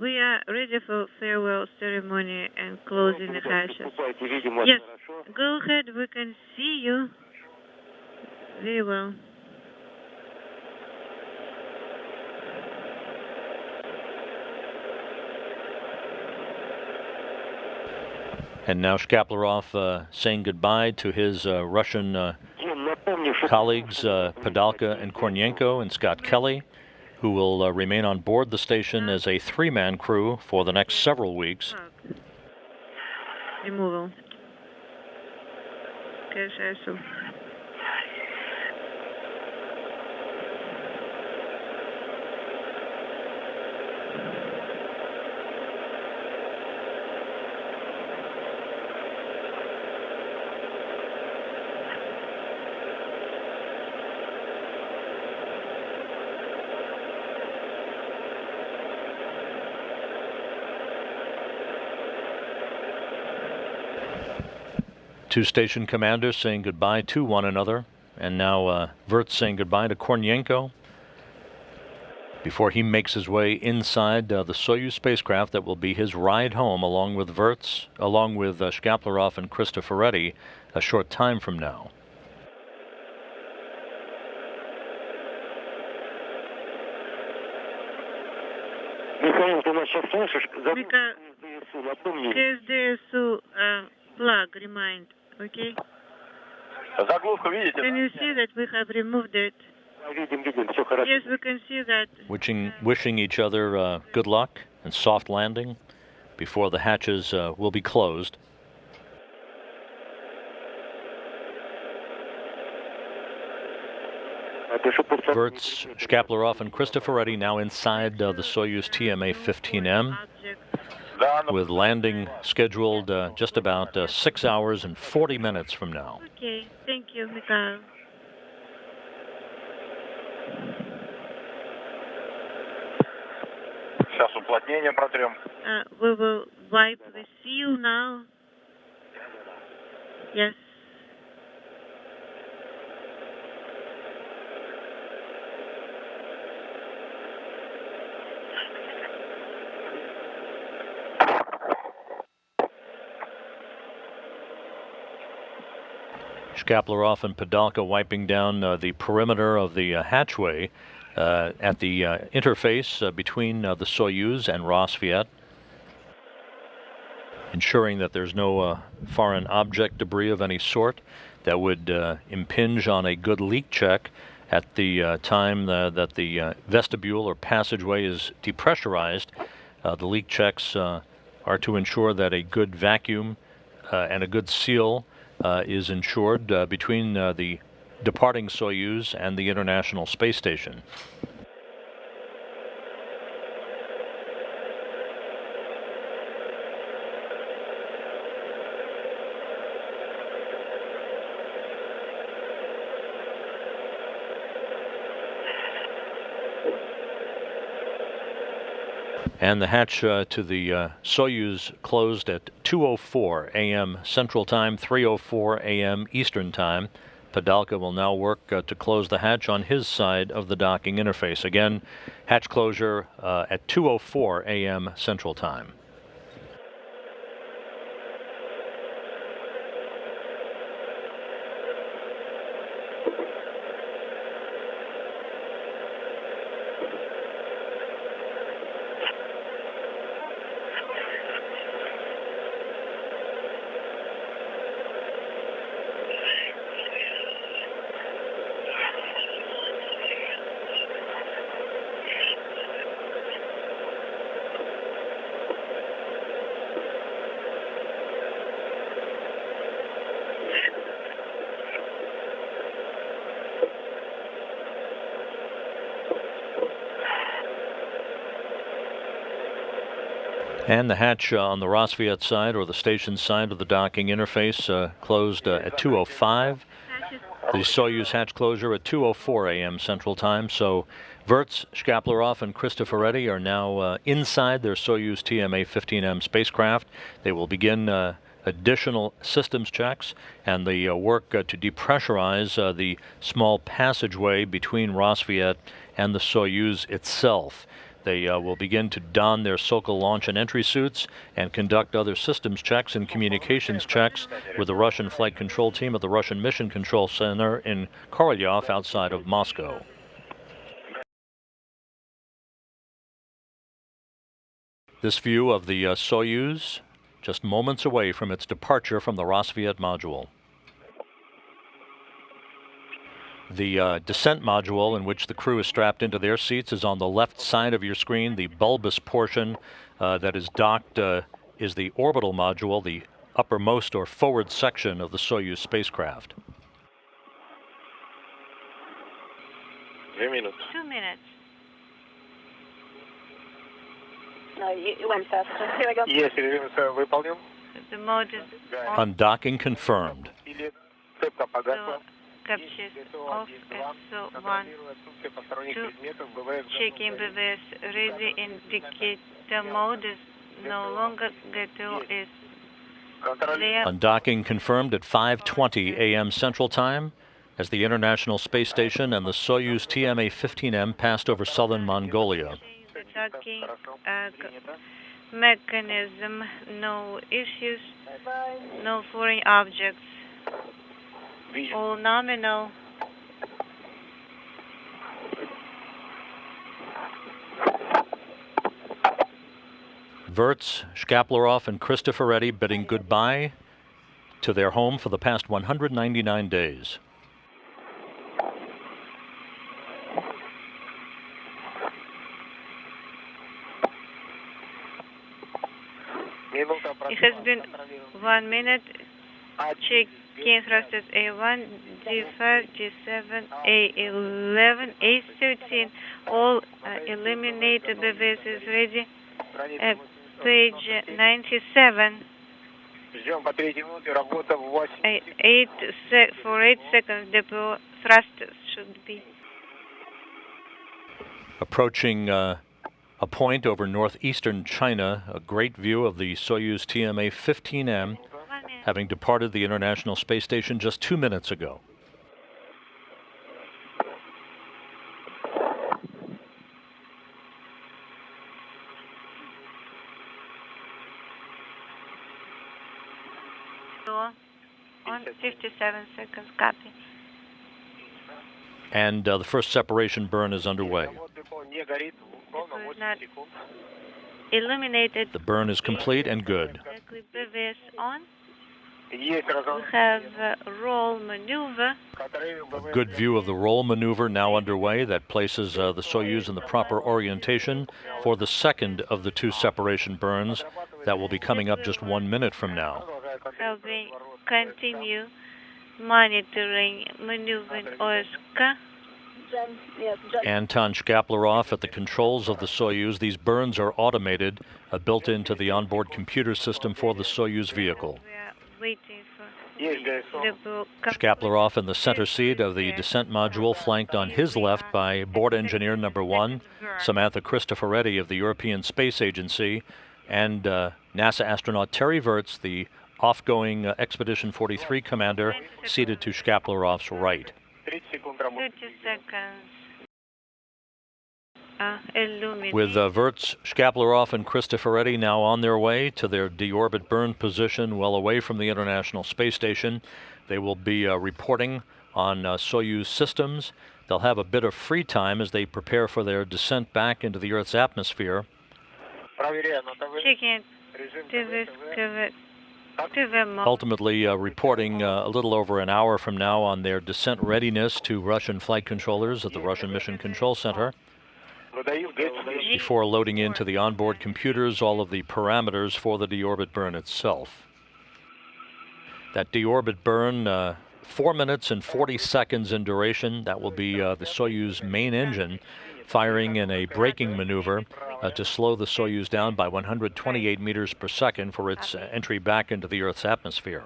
we are ready for farewell ceremony and closing the hatches. Yes, go ahead, we can see you very well. And now Shkaplerov saying goodbye to his Russian colleagues, Padalka and Kornienko and Scott Kelly, who will remain on board the station as a three-man crew for the next several weeks. Removal. Two station commanders saying goodbye to one another, and now Wirtz saying goodbye to Kornienko before he makes his way inside the Soyuz spacecraft that will be his ride home, along with Wirtz, along with Shkaplerov and Cristoforetti, a short time from now. КСДСУ flag remind, okay? Can you see that we have removed it? Yes, we can see that. Wishing each other good luck and soft landing before the hatches will be closed. Wirtz, Shkaplerov, and Cristoforetti now inside the Soyuz TMA-15M, with landing scheduled just about 6 hours and 40 minutes from now. Okay, thank you, Mikhail. We will wipe the seal now. Yes. Shkaplerov and Padalka wiping down the perimeter of the hatchway at the interface between the Soyuz and Rosviet, ensuring that there's no foreign object debris of any sort that would impinge on a good leak check at the time that the vestibule or passageway is depressurized. The leak checks are to ensure that a good vacuum and a good seal is ensured between the departing Soyuz and the International Space Station. And the hatch to the Soyuz closed at 2:04 a.m. Central Time, 3:04 a.m. Eastern Time. Padalka will now work to close the hatch on his side of the docking interface. Again, hatch closure at 2:04 a.m. Central Time. And the hatch on the Rosviet side, or the station side of the docking interface, closed at 2:05. The Soyuz hatch closure at 2:04 a.m. Central Time. So Wirtz, Shkaplerov, and Cristoforetti are now inside their Soyuz TMA-15M spacecraft. They will begin additional systems checks and the work to depressurize the small passageway between Rosviet and the Soyuz itself. They will begin to don their Sokol launch and entry suits and conduct other systems checks and communications checks with the Russian flight control team at the Russian Mission Control Center in Korolyov outside of Moscow. This view of the Soyuz just moments away from its departure from the Rassvet module. The descent module in which the crew is strapped into their seats is on the left side of your screen. The bulbous portion that is docked is the orbital module, the uppermost or forward section of the Soyuz spacecraft. 2 minutes. 2 minutes. No, you went faster. Here we go. Yes, выполнен. The mode is on. Undocking confirmed. Captures off SO1. 2. Checking BVS ready. Indicator mode is no longer. GTO is clear. Undocking confirmed at 5:20 a.m. Central Time as the International Space Station and the Soyuz TMA-15M passed over southern Mongolia. The docking mechanism, no issues, no foreign objects. All nominal. Virts, Shkaplerov, and Cristoforetti bidding goodbye to their home for the past 199 days. It has been 1 minute. Check gain thrusters A1, D5, D7, A11, A13. All eliminated. BVS is ready. Page 97. For 8 seconds, depot thrusters should be. Approaching a point over northeastern China, a great view of the Soyuz TMA-15M, having departed the International Space Station just 2 minutes ago. On 57 seconds, copy. And the first separation burn is underway. Not illuminated. The burn is complete and good. BVS on. We have roll maneuver. A good view of the roll maneuver now underway that places the Soyuz in the proper orientation for the second of the 2 separation burns that will be coming up just 1 minute from now. We continue monitoring maneuvering OSK. Anton Shkaplerov at the controls of the Soyuz. These burns are automated, built into the onboard computer system for the Soyuz vehicle. Waiting for Shkaplerov in the center seat of the descent module, flanked on his left by board engineer number 1, Samantha Cristoforetti of the European Space Agency, and NASA astronaut Terry Virts, the off-going Expedition 43 commander, seated to Shkaplerov's right. 30 seconds. With Virts, Shkaplerov, and Cristoforetti now on their way to their deorbit burn position well away from the International Space Station. They will be reporting on Soyuz systems. They'll have a bit of free time as they prepare for their descent back into the Earth's atmosphere. Checking Ultimately reporting a little over an hour from now on their descent readiness to Russian flight controllers at the Russian Mission Control Center, before loading into the onboard computers all of the parameters for the deorbit burn itself. That deorbit burn, 4 minutes and 40 seconds in duration. That will be the Soyuz main engine firing in a braking maneuver to slow the Soyuz down by 128 meters per second for its entry back into the Earth's atmosphere.